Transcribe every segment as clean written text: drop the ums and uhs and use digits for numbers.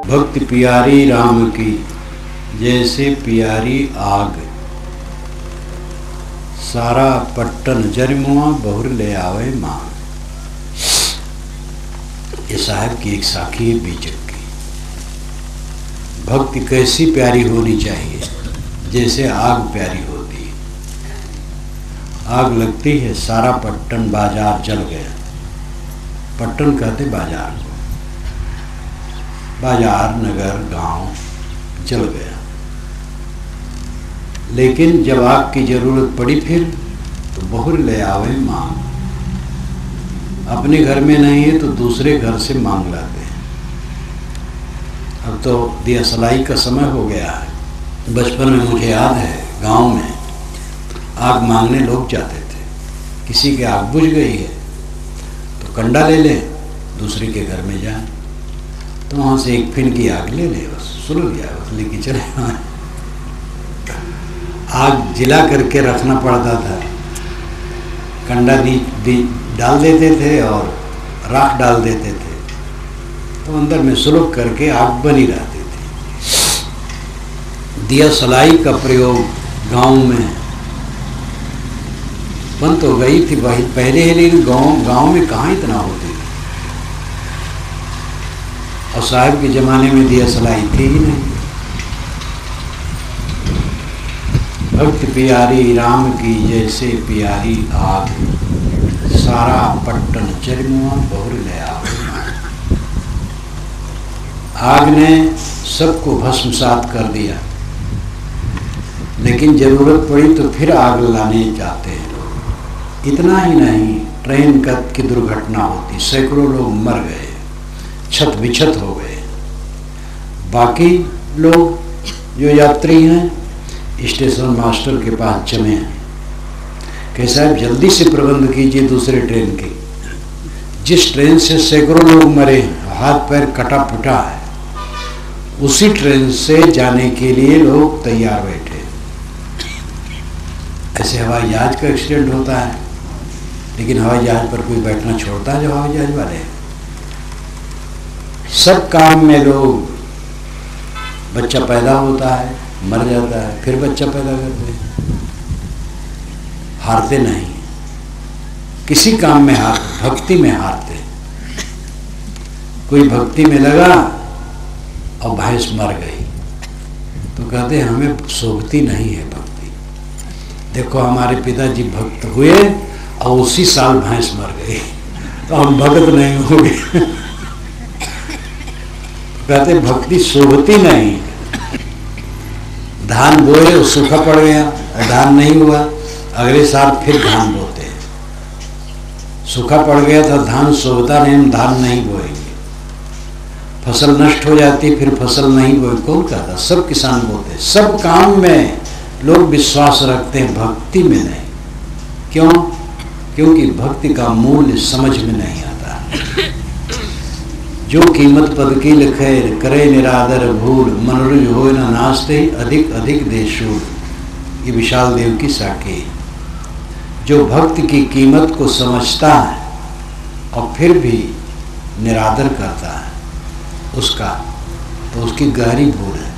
भक्ति प्यारी राम की जैसे प्यारी आग, सारा पट्टन जरमुआ बहुर ले आवे मांग। ये साहब की एक साखी है बीजक की। भक्ति कैसी प्यारी होनी चाहिए, जैसे आग प्यारी होती है। आग लगती है, सारा पट्टन बाजार जल गया। पट्टन कहते बाजार को, बाजार नगर गांव जल गया। लेकिन जब आग की जरूरत पड़ी फिर तो बहुर ले आवे मांग। अपने घर में नहीं है तो दूसरे घर से मांग लाते हैं। अब तो दिया सलाई का समय हो गया है। बचपन में मुझे याद है, गांव में आग मांगने लोग जाते थे। किसी के आग बुझ गई है तो कंडा ले ले, दूसरे के घर में जाए तो वहाँ से एक फिन की आग ले ले, बस सुल गया, बस लेके चले। आग जिला करके रखना पड़ता था। कंडा डाल देते थे और राख डाल देते थे, तो अंदर में सुलग करके आग बनी रहती थी। दिया सलाई का प्रयोग गांव में बंद तो गई थी पहले, लेकिन गांव में कहाँ इतना होती थी। और साहब के ज़माने में दिया सलाई थी ही नहीं। भक्ति प्यारी राम की जैसे प्यारी आग, सारा पट्टन जरमुआ बहुर ले आवे। आग ने सबको भस्मसात कर दिया, लेकिन जरूरत पड़ी तो फिर आग लाने जाते हैं लोग। इतना ही नहीं, ट्रेन की दुर्घटना होती, सैकड़ों लोग मर गए, छत बिछत हो गए। बाकी लोग जो यात्री हैं स्टेशन मास्टर के पास जमे हैं कि साहब जल्दी से प्रबंध कीजिए दूसरे ट्रेन की। जिस ट्रेन से सैकड़ों लोग मरे, हाथ पैर कटा फुटा है, उसी ट्रेन से जाने के लिए लोग तैयार बैठे। ऐसे हवाई जहाज का एक्सीडेंट होता है, लेकिन हवाई जहाज पर कोई बैठना छोड़ता है जो हवाई जहाज वाले हैं। सब काम में लोग, बच्चा पैदा होता है, मर जाता है, फिर बच्चा पैदा करते हैं, हारते नहीं। किसी काम में हार, भक्ति में हारते। कोई भक्ति में लगा और भैंस मर गई तो कहते हमें शोभती नहीं है भक्ति। देखो हमारे पिताजी भक्त हुए और उसी साल भैंस मर गई तो हम भक्त नहीं होंगे। कहते भक्ति शोभती नहीं। धान बोए और सूखा पड़ गया, धान नहीं हुआ, अगले साल फिर धान बोते हैं। सूखा पड़ गया तो धान शोभता नहीं, हम धान नहीं बोएंगे। फसल नष्ट हो जाती, फिर फसल नहीं बोए, कौन कहता? सब किसान बोते। सब काम में लोग विश्वास रखते हैं, भक्ति में नहीं। क्यों? क्योंकि भक्ति का मूल्य समझ में नहीं आता। जो कीमत पद की लिखे, करे निरादर भूल, मनोरज हो न नाचते अधिक अधिक देशूल। ये विशाल देव की साखी। जो भक्ति की कीमत को समझता है और फिर भी निरादर करता है उसका, तो उसकी गहरी भूल है।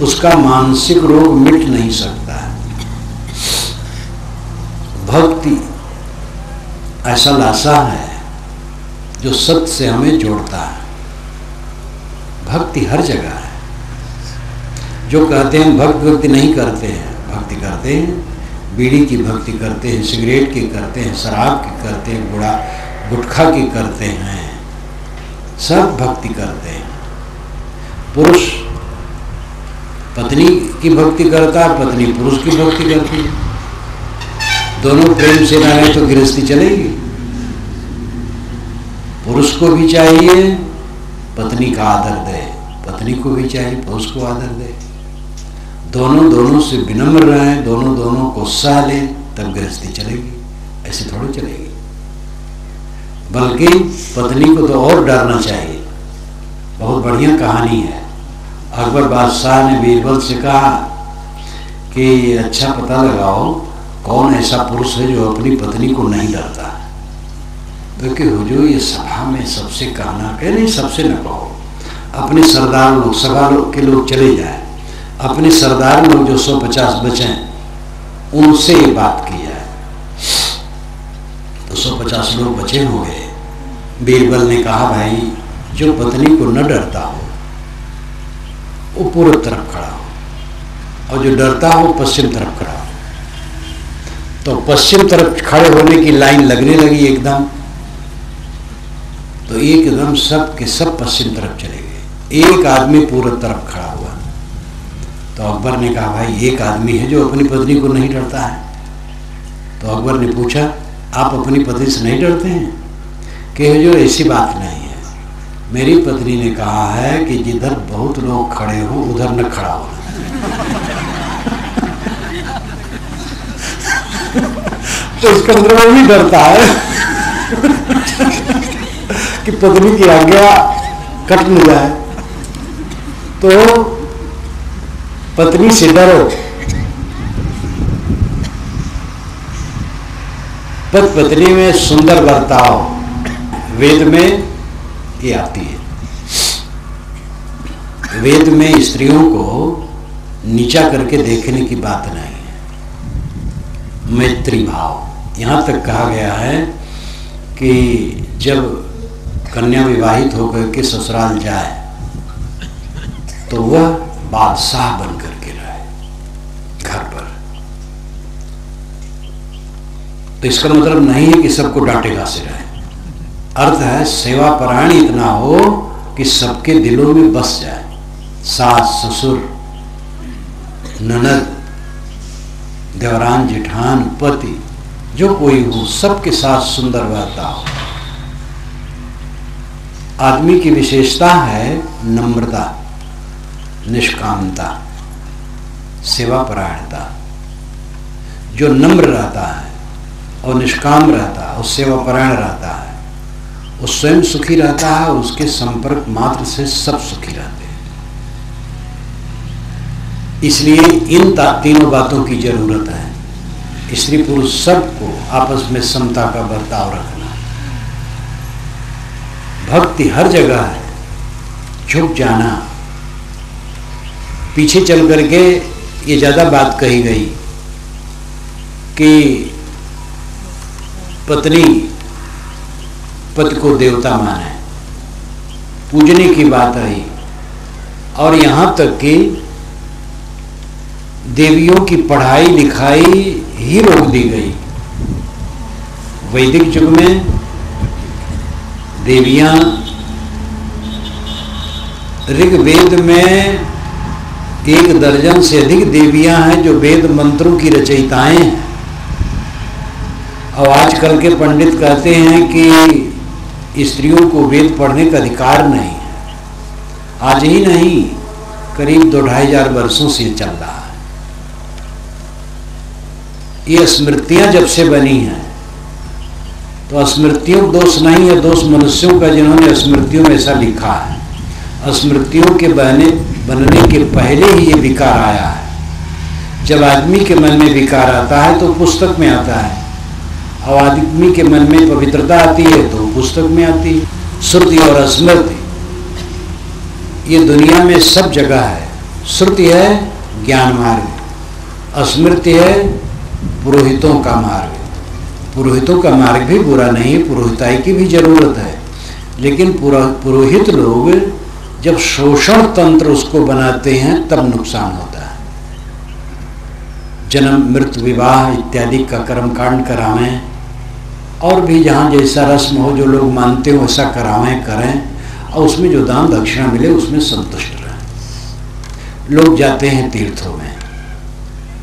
उसका मानसिक रोग मिट नहीं सकता है। भक्ति ऐसा लाशा है जो सत्य से हमें जोड़ता है। भक्ति हर जगह है। जो कहते हैं भक्ति नहीं करते हैं, भक्ति करते हैं। बीड़ी की भक्ति करते हैं, सिगरेट की करते हैं, शराब की करते हैं, गुटखा की करते हैं, सब भक्ति करते हैं। पुरुष पत्नी की भक्ति करता है, पत्नी पुरुष की भक्ति करती है। दोनों प्रेम से ना रहे तो गृहस्थी चलेगी। पुरुष को भी चाहिए पत्नी का आदर दे, पत्नी को भी चाहिए पुरुष को आदर दे। दोनों से विनम्र रहें, दोनों को सह ले, तब गृहस्थी चलेगी। ऐसे थोड़ी चलेगी। बल्कि पत्नी को तो और डरना चाहिए। बहुत बढ़िया कहानी है। अकबर बादशाह ने बीरबल से कहा कि अच्छा पता लगाओ कौन ऐसा पुरुष है जो अपनी पत्नी को नहीं डरता। तो क्योंकि हुजूर ये सभा में सबसे कहना कह नहीं, सबसे न कहो, अपने सरदार लोग, सभा लोग के लोग चले जाए, अपने सरदार लोग जो 150 बचे उनसे ये बात की जाए। तो 150 लोग बचे हुए। बीरबल ने कहा, भाई जो पत्नी को न डरता हो वो पूर्व तरफ खड़ा हो, और जो डरता हो पश्चिम तरफ खड़ा हो। तो पश्चिम तरफ खड़े होने की लाइन लगने लगी एकदम, तो एकदम सब के सब पश्चिम तरफ चले गए, एक आदमी पूर्व तरफ खड़ा हुआ। तो अकबर ने कहा, भाई एक आदमी है जो अपनी पत्नी को नहीं डरता है। तो अकबर ने पूछा, आप अपनी पत्नी से नहीं डरते हैं? कि हुजूर ऐसी बात नहीं है, मेरी पत्नी ने कहा है कि जिधर बहुत लोग खड़े हो उधर न खड़ा होना। तो इसका मतलब वो भी डरता है कि पत्नी की आज्ञा कट न जाए। तो पत्नी से डरो, पति पत्नी में सुंदर बर्ताव वेद में ये आती है। वेद में स्त्रियों को नीचा करके देखने की बात नहीं है। मैत्री भाव, यहाँ तक कहा गया है कि जब कन्या विवाहित होकर के ससुराल जाए तो वह बादशाह बन करके रहे घर पर। तो इसका मतलब नहीं है कि सबको डांटे गासे रहे, अर्थ है सेवा परायण इतना हो कि सबके दिलों में बस जाए। सास ससुर ननद देवरान जेठान पति जो कोई हो सबके साथ सुंदर व्यवहार हो। आदमी की विशेषता है नम्रता, निष्कामता, सेवा परायणता। जो नम्र रहता है और निष्काम रहता है और सेवा परायण रहता है वो स्वयं सुखी रहता है, उसके संपर्क मात्र से सब सुखी रहते हैं। इसलिए इन तीनों बातों की जरूरत है। स्त्री पुरुष सबको आपस में समता का बर्ताव रखना। भक्ति हर जगह है, झुक जाना, पीछे चल करके ये ज्यादा बात कही गई कि पत्नी पति को देवता माने, पूजने की बात आई, और यहाँ तक कि देवियों की पढ़ाई लिखाई ही रोक दी गई। वैदिक युग में देवियां, ऋग्वेद में 1 दर्जन से अधिक देवियां हैं जो वेद मंत्रों की रचयिताएं हैं। और आजकल के पंडित कहते हैं कि स्त्रियों को वेद पढ़ने का अधिकार नहीं है। आज ही नहीं, करीब 2-2,500 वर्षों से चल रहा है। ये स्मृतियां जब से बनी हैं, तो स्मृतियों का दोष नहीं है, दोष मनुष्यों का जिन्होंने स्मृतियों में ऐसा लिखा है। स्मृतियों के बनने के पहले ही ये विकार आया है। जब आदमी के मन में विकार आता है तो पुस्तक में आता है, और आदमी के मन में पवित्रता आती है तो पुस्तक में आती है। श्रुति और स्मृति ये दुनिया में सब जगह है। श्रुति है ज्ञान मार्ग, स्मृति है पुरोहितों का मार्ग। पुरोहितों का मार्ग भी बुरा नहीं है, पुरोहिताई की भी जरूरत है, लेकिन पुरोहित लोग जब शोषण तंत्र उसको बनाते हैं तब नुकसान होता है। जन्म मृत्यु विवाह इत्यादि का कर्मकांड करावें, और भी जहाँ जैसा रस्म हो जो लोग मानते हो ऐसा करावें करें, और उसमें जो दान दक्षिणा मिले उसमें संतुष्ट रहें। लोग जाते हैं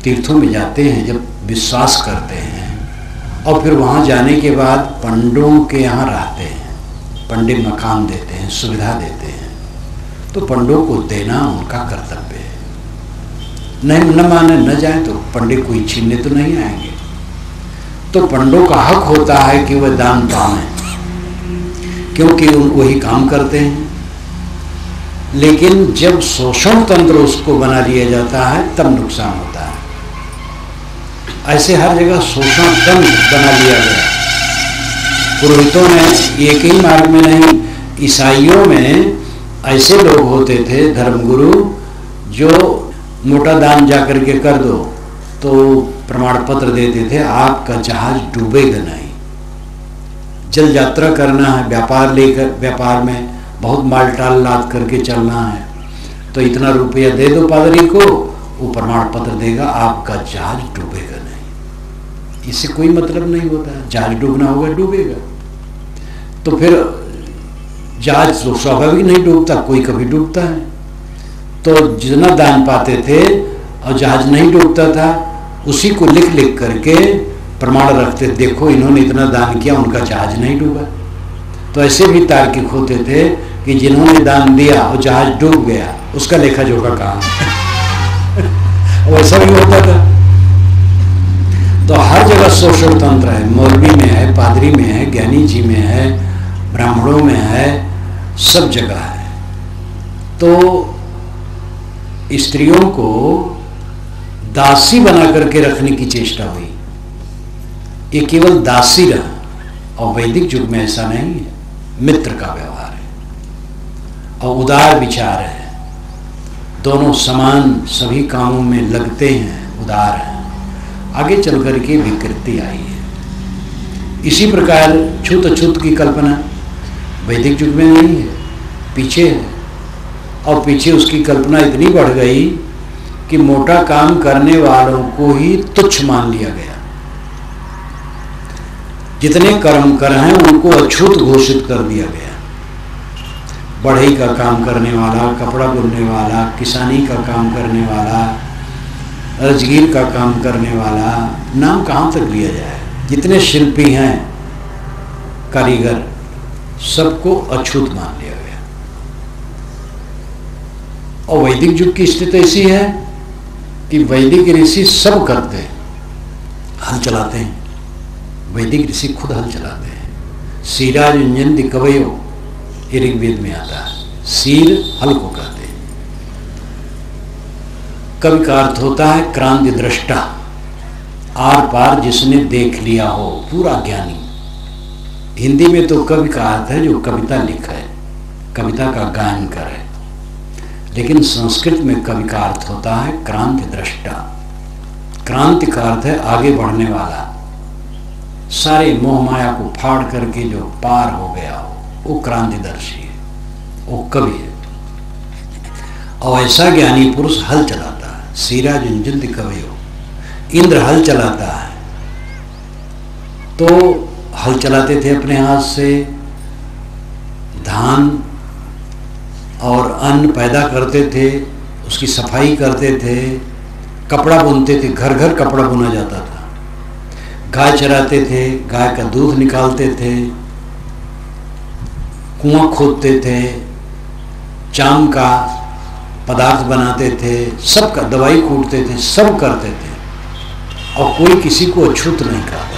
तीर्थों में जाते हैं जब विश्वास करते हैं, और फिर वहाँ जाने के बाद पंडों के यहाँ रहते हैं। पंडित मकान देते हैं, सुविधा देते हैं, तो पंडों को देना उनका कर्तव्य है। नहीं न माने न जाए तो पंडित कोई छीनने तो नहीं आएंगे। तो पंडों का हक होता है कि वह दान पाएं, क्योंकि वही काम करते हैं। लेकिन जब शोषण तंत्र उसको बना लिया जाता है तब नुकसान होता है। ऐसे हर जगह शोषण तंत्र बना लिया गया। पुरोहितों ने एक ही मार्ग में नहीं, ईसाइयों में ऐसे लोग होते थे धर्मगुरु जो मोटा दान जा करके कर दो तो प्रमाण पत्र देते थे, आपका जहाज डूबेगा नहीं। जल यात्रा करना है, व्यापार लेकर, व्यापार में बहुत माल टाल लाद करके चलना है, तो इतना रुपया दे दो पादरी को, वो प्रमाण पत्र देगा, आपका जहाज डूबेगा नहीं। इससे कोई मतलब नहीं होता, जहाज डूबना होगा डूबेगा। तो फिर जहाज तो स्वाभाविक नहीं डूबता, कोई कभी डूबता है। तो जितना दान पाते थे और जहाज नहीं डूबता था, उसी को लिख लिख करके प्रमाण रखते, देखो इन्होंने इतना दान किया, उनका जहाज नहीं डूबा। तो ऐसे भी तार्किक होते थे कि जिन्होंने दान दिया और जहाज डूब गया, उसका लेखा जोखा काम वैसा भी होता था। तो हर जगह शोषण तंत्र है, मौलवी में है, पादरी में है, ज्ञानी जी में है, ब्राह्मणों में है, सब जगह है। तो स्त्रियों को दासी बना करके रखने की चेष्टा हुई, ये केवल दासी रहा। और वैदिक युग में ऐसा नहीं है, मित्र का व्यवहार है और उदार विचार है, दोनों समान सभी कामों में लगते हैं, उदार हैं। आगे चल करके विकृति आई है। इसी प्रकार छूत अछूत की कल्पना वैदिक युग में नहीं है, पीछे है। और पीछे उसकी कल्पना इतनी बढ़ गई कि मोटा काम करने वालों को ही तुच्छ मान लिया गया। जितने कर्म कर हैं उनको अछूत घोषित कर दिया गया। बढ़ई का काम करने वाला, कपड़ा बुनने वाला, किसानी का काम करने वाला, राजगीर का काम करने वाला, नाम कहाँ तक लिया जाए, जितने शिल्पी हैं, कारीगर, सबको अछूत मान लिया गया। और वैदिक युग की स्थिति ऐसी है कि वैदिक ऋषि सब करते हैं, हल चलाते हैं। वैदिक ऋषि खुद हल चलाते हैं। सीराज युंजन दिकवयो, ऋग्वेद में आता है, सीर हल को कहते हैं। कवि का अर्थ होता है क्रांति दृष्टा, आर पार जिसने देख लिया हो, पूरा ज्ञानी। हिंदी में तो कवि का अर्थ है जो कविता लिखा है, कविता का गायन करे, लेकिन संस्कृत में कवि का अर्थ होता है क्रांति दृष्टा। क्रांति का अर्थ है आगे बढ़ने वाला, सारे मोह माया को फाड़ करके जो पार हो गया हो, वो क्रांतिदर्शी है, वो कवि है। और ऐसा ज्ञानी पुरुष हल चलाता है। सीरा जुंजुद कवयो, इंद्र हल चलाता है। तो हल चलाते थे अपने हाथ से, धान और अन्न पैदा करते थे, उसकी सफाई करते थे, कपड़ा बुनते थे, घर घर कपड़ा बुना जाता था, गाय चराते थे, गाय का दूध निकालते थे, कुआं खोदते थे, चाम का पदार्थ बनाते थे, सबका दवाई कूटते थे, सब करते थे और कोई किसी को अछूत नहीं करता।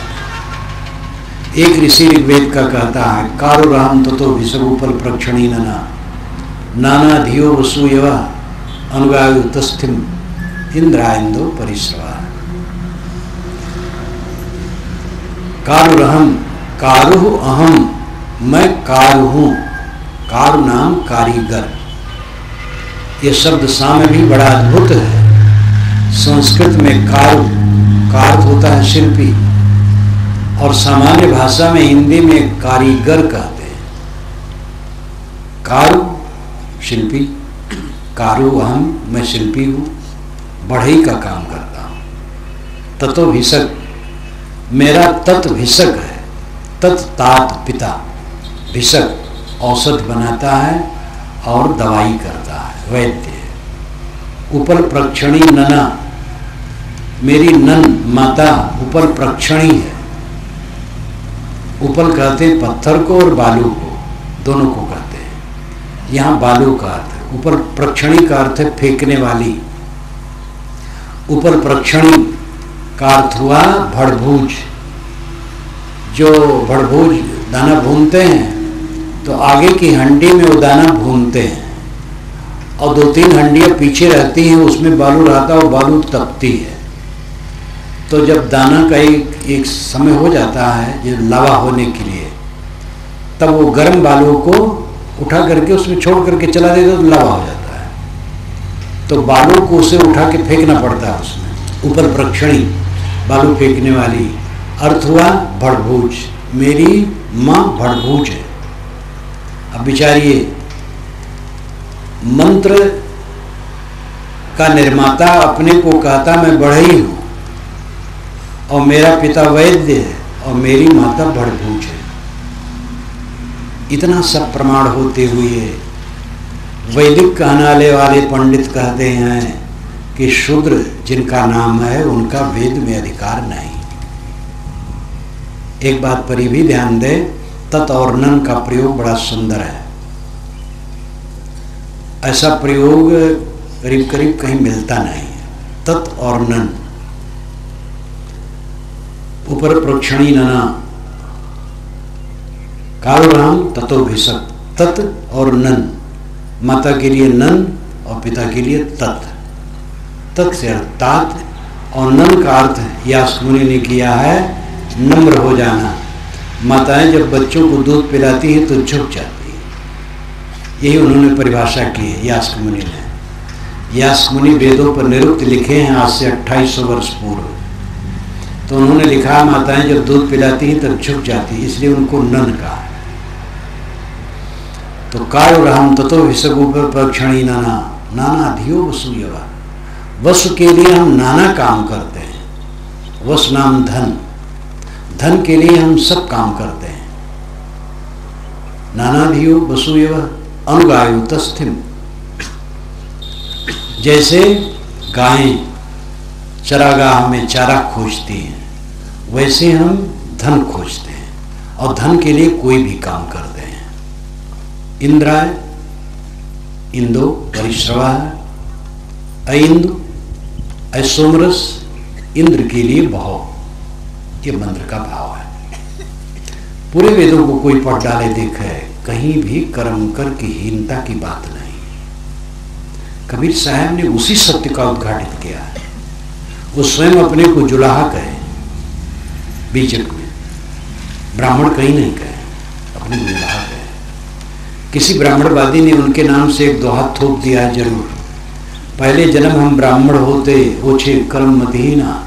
एक ऋषि ऋग्वेद का कहता है, कारो राम ततो विषगोपल प्रक्षणी नाना धियो वसूयवा अनुगायु तस्थिम इंद्रायंदो परिश्रवा। कारुरहम, कारुह अहम, मैं कारू हूँ। कारू नाम कारीगर। ये शब्द सामने भी बड़ा अद्भुत है। संस्कृत में कारू का अर्थ होता है शिल्पी, और सामान्य भाषा में हिंदी में कारीगर कहते हैं। कारू शिल्पी, कारू अहम, मैं शिल्पी हूँ, बढ़ई का काम करता हूँ। ततो भिषक, मेरा तत् भिषक है। तत् तात पिता, भिषक औषध बनाता है और दवाई करता है, वैद्य है। उपल प्रक्षणी नना, मेरी नन माता उपल प्रक्षणी है। उपल कहते हैं पत्थर को और बालू को, दोनों को कहते हैं। यहाँ बालू का अर्थ है। उपल प्रक्षणी का अर्थ है फेंकने वाली। उपल प्रक्षणी का अर्थ हुआ भड़भूज। जो भड़भूज दाना भूनते हैं तो आगे की हंडी में वो दाना भूनते हैं और 2-3 हंडियाँ पीछे रहती हैं, उसमें बालू रहता है और बालू तपती है। तो जब दाना का एक समय हो जाता है जो लावा होने के लिए, तब वो गर्म बालों को उठा करके उसमें छोड़ करके चला देता तो लावा हो जाता है। तो बालों को उसे उठा के फेंकना पड़ता है उसमें। ऊपर प्रक्षणी बालू फेंकने वाली, अर्थ हुआ भड़भूज। मेरी माँ भड़भूज है। अब विचारिए, मंत्र का निर्माता अपने को कहता मैं बढ़ई हूं और मेरा पिता वैद्य है और मेरी माता भड़भूज है। इतना सब प्रमाण होते हुए वैदिक कहनाले वाले पंडित कहते हैं कि शूद्र जिनका नाम है उनका वेद में अधिकार नहीं। एक बात पर भी ध्यान दें, तत् और नन का प्रयोग बड़ा सुंदर है। ऐसा प्रयोग करीब करीब कहीं मिलता नहीं है। तत् और नन, ऊपर प्रोक्षणी नना, कालराम ततोभिषक, तत् और नन, माता के लिए नन और पिता के लिए तत्। तत् से अर्थात और नन का अर्थ यास्क मुनि ने किया है नम्र हो जाना। माताएं जब बच्चों को दूध पिलाती हैं तो झुक जाती है, यही उन्होंने परिभाषा की है यास्क मुनि ने। यास्क मुनि वेदों पर निरुक्त लिखे हैं आज से 2800 वर्ष पूर्व। तो उन्होंने लिखा माताएं जब दूध पिलाती हैं तब झुक जाती, इसलिए उनको नन कहा। तो कालराम ततो विषगुपक्षणी नाना, नाना धियो वसुयवा, वसु के लिए हम नाना काम करते हैं। वसु नाम धन, धन के लिए हम सब काम करते हैं। नाना धियो वसुयव अनुगायु तस्थिम, जैसे गायें चरागाह में चारा खोजती हैं वैसे हम धन खोजते हैं और धन के लिए कोई भी काम करते हैं। इंद्राय इंदो परिश्रवा, अइंदु ऐसोमरस, इंद्र के लिए भाव, ये मंत्र का भाव है। पूरे वेदों को कोई पढ़ डाले देखे, कहीं भी कर्म कर की हीनता की बात नहीं। कबीर साहब ने उसी सत्य का उद्घाटित किया है। वो स्वयं अपने को जुलाहा कहे, बीजक में ब्राह्मण कहीं नहीं कहे, अपने को जुलाहा कहे। किसी ब्राह्मणवादी ने उनके नाम से एक दोहा थोप दिया है जरूर, पहले जन्म हम ब्राह्मण होते ओछे कर्म मदहीना,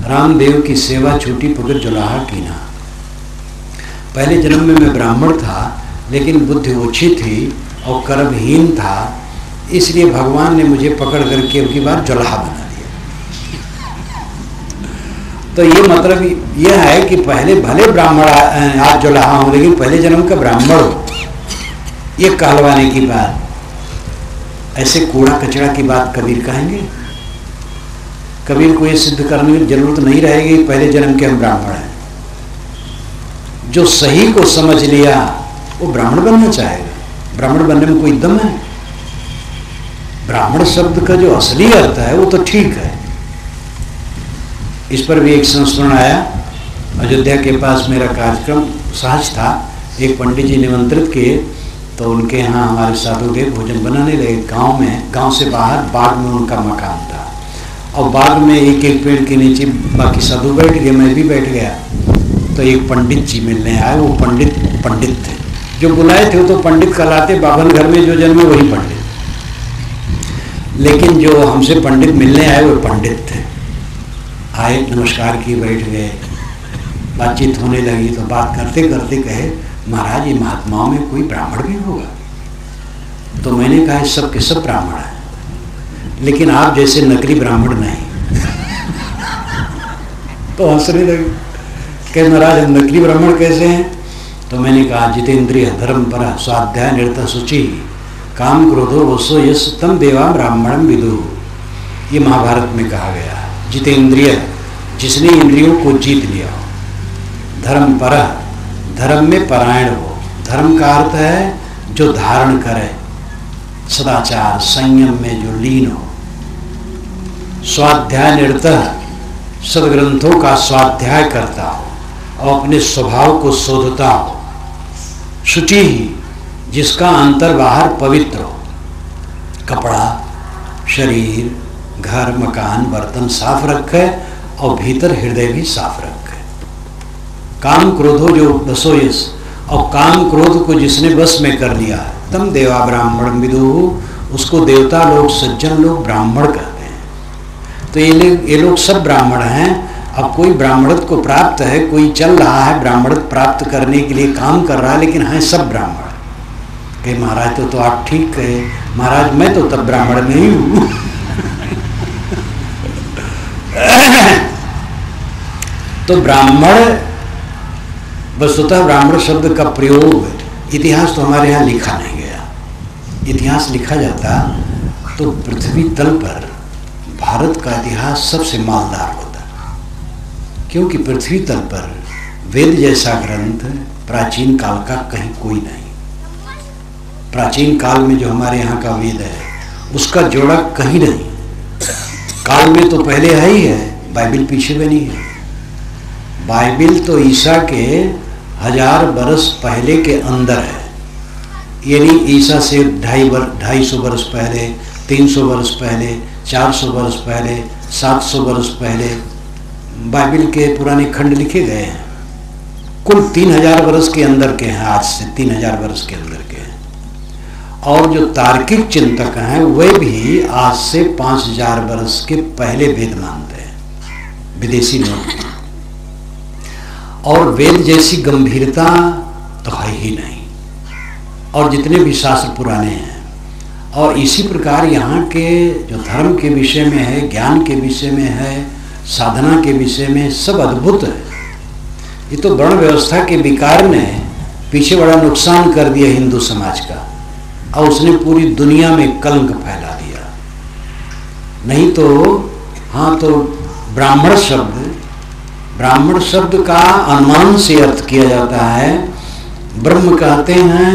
रामदेव की सेवा छूटी पकड़ जुलाहा कीना। पहले जन्म में मैं ब्राह्मण था लेकिन बुद्धि ओछी थी और कर्महीन था, इसलिए भगवान ने मुझे पकड़ करके उनकी बार जुलाहा बना दिया। तो ये मतलब यह है कि पहले भले ब्राह्मण आप जुलाहा हो लेकिन पहले जन्म का ब्राह्मण हो, ये कहलवाने की बात, ऐसे कूड़ा कचरा की बात कबीर कहेंगे? कबीर को ये सिद्ध करने की जरूरत नहीं रहेगी पहले जन्म के हम ब्राह्मण हैं। जो सही को समझ लिया वो ब्राह्मण बनना चाहेगा। ब्राह्मण बनने में कोई दम है? ब्राह्मण शब्द का जो असली अर्थ है वो तो ठीक है। इस पर भी एक संस्मरण आया। अयोध्या के पास मेरा कार्यक्रम सहज था, एक पंडित जी निमंत्रित किए, तो उनके यहाँ हमारे साधु के भोजन बनाने लगे। गांव में, गांव से बाहर बाग में उनका मकान था और बाग में एक एक पेड़ के नीचे बाकी साधु बैठ गए, मैं भी बैठ गया। तो एक पंडित जी मिलने आए। वो पंडित थे, जो बुलाए थे वो तो पंडित कहलाते, बाभन घर में जो जन्मे वही पंडित, लेकिन जो हमसे पंडित मिलने आए वो पंडित थे। आए, नमस्कार की, बैठ गए, बातचीत होने लगी। तो बात करते करते कहे, महाराज ये महात्माओं में कोई ब्राह्मण भी होगा? तो मैंने कहा सब के सब ब्राह्मण हैं लेकिन आप जैसे नकली ब्राह्मण नहीं। तो हंसने लगे, कहे महाराज हम नकली ब्राह्मण कैसे हैं? तो मैंने कहा जितेंद्रिय धर्म परा स्वाध्याय निरता शुचि काम क्रोधो वसो यश तम देवा ब्राह्मणम विदु। ये महाभारत में कहा गया। जितेंद्रिय, जिसने इंद्रियों को जीत लिया हो, धर्म परा, धर्म में परायण हो। धर्म का अर्थ है जो धारण करे, सदाचार संयम में जो लीन हो। स्वाध्याय निरतः, सदग्रंथों का स्वाध्याय करता हो और अपने स्वभाव को शोधता हो। शुचि ही, जिसका अंतर बाहर पवित्र हो, कपड़ा, शरीर, घर, मकान, बर्तन साफ रखे और भीतर हृदय भी साफ रखे। काम क्रोधो जो बसोयस, और काम क्रोध को जिसने वश में कर लिया, तम देवा ब्राह्मण विदुः, उसको देवता लोग, सज्जन लोग ब्राह्मण कहते हैं। तो ये लोग सब ब्राह्मण हैं। अब कोई ब्राह्मणत्व को प्राप्त है, कोई चल रहा है ब्राह्मणत्व प्राप्त करने के लिए काम कर रहा है, लेकिन हैं सब ब्राह्मण। कहे महाराज तो आप ठीक कहे, महाराज मैं तो तब ब्राह्मण नहीं हूं। तो ब्राह्मण, वस्तुतः ब्राह्मण शब्द का प्रयोग इतिहास तो हमारे यहाँ लिखा नहीं गया। इतिहास लिखा जाता तो पृथ्वी तल पर भारत का इतिहास सबसे मालदार होता, क्योंकि पृथ्वी तल पर वेद जैसा ग्रंथ प्राचीन काल का कहीं कोई नहीं। प्राचीन काल में जो हमारे यहाँ का वेद है उसका जोड़ा कहीं नहीं। काल में तो पहले है ही है, बाइबिल पीछे बनी है। बाइबिल तो ईसा के 1000 बरस पहले के अंदर है, यानी ईसा से 250 बरस पहले, 300 बरस पहले, 400 बरस पहले, 700 बरस पहले बाइबिल के पुराने खंड लिखे गए हैं। कुल 3000 बरस के अंदर के हैं, आज से 3000 बरस के अंदर के हैं। और जो तार्किक चिंतक हैं वे भी आज से 5000 बरस के पहले वेद मानते हैं, विदेशी लोग। और वेद जैसी गंभीरता तो है ही नहीं, और जितने भी शास्त्र पुराने हैं। और इसी प्रकार यहाँ के जो धर्म के विषय में है, ज्ञान के विषय में है, साधना के विषय में, सब अद्भुत है। ये तो वर्ण व्यवस्था के विकार ने पीछे बड़ा नुकसान कर दिया हिंदू समाज का, और उसने पूरी दुनिया में कलंक फैला दिया। नहीं तो हाँ, तो ब्राह्मण शब्द का अनुमान से अर्थ किया जाता है। ब्रह्म कहते हैं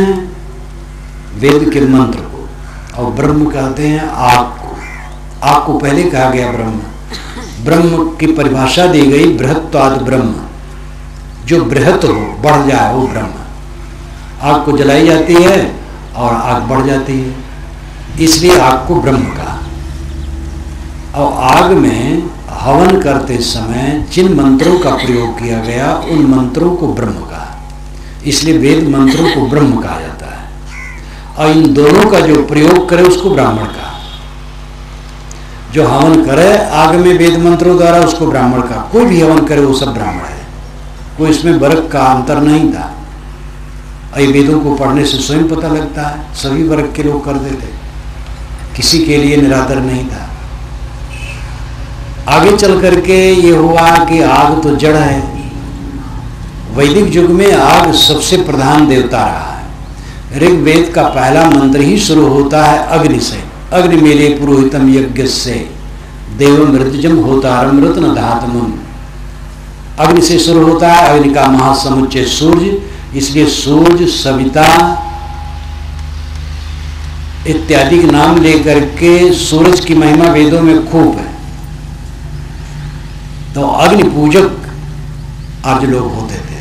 वेद के मंत्र को, और ब्रह्म कहते हैं आग को। आग को पहले कहा गया ब्रह्म। ब्रह्म की परिभाषा दी गई बृहत्वाद ब्रह्म, जो बृहत हो, बढ़ जाए, वो ब्रह्म। आग को जलाई जाती है और आग बढ़ जाती है, इसलिए आग को ब्रह्म कहा। और आग में हवन करते समय जिन मंत्रों का प्रयोग किया गया उन मंत्रों को ब्रह्म कहा, इसलिए वेद मंत्रों को ब्रह्म कहा जाता है। और इन दोनों का जो प्रयोग करे उसको ब्राह्मण कहा। जो हवन करे आग में वेद मंत्रों द्वारा उसको ब्राह्मण कहा। कोई भी हवन करे वो सब ब्राह्मण है, कोई इसमें वर्ग का अंतर नहीं था। ये वेदों को पढ़ने से स्वयं पता लगता है, सभी वर्ग के लोग कर देते, किसी के लिए निरादर नहीं था। आगे चल करके ये हुआ कि आग तो जड़ है। वैदिक युग में आग सबसे प्रधान देवता रहा है। ऋग्वेद का पहला मंत्र ही शुरू होता है अग्नि से। अग्नि मेरे पुरोहितम यज्ञ से देवम मृतजम होतारम रत्न धातमम। अग्नि से शुरू होता है। अग्नि का महासमुच्चय सूर्य, इसलिए सूर्य, सविता इत्यादि के नाम लेकर के सूरज की महिमा वेदों में खूब है। तो अग्नि पूजक आर्य लोग होते थे,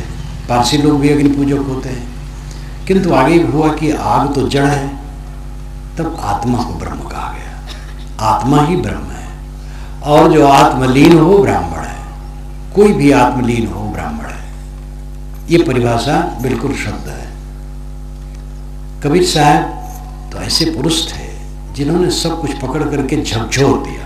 पारसी लोग भी अग्नि पूजक होते हैं। किंतु आगे हुआ कि आग तो जड़ है, तब आत्मा को ब्रह्म कहा गया। आत्मा ही ब्रह्म है, और जो आत्मलीन हो ब्राह्मण है। कोई भी आत्मलीन हो ब्राह्मण है। ये परिभाषा बिल्कुल शुद्ध है। कबीर साहब तो ऐसे पुरुष थे जिन्होंने सब कुछ पकड़ करके झकझोर दिया,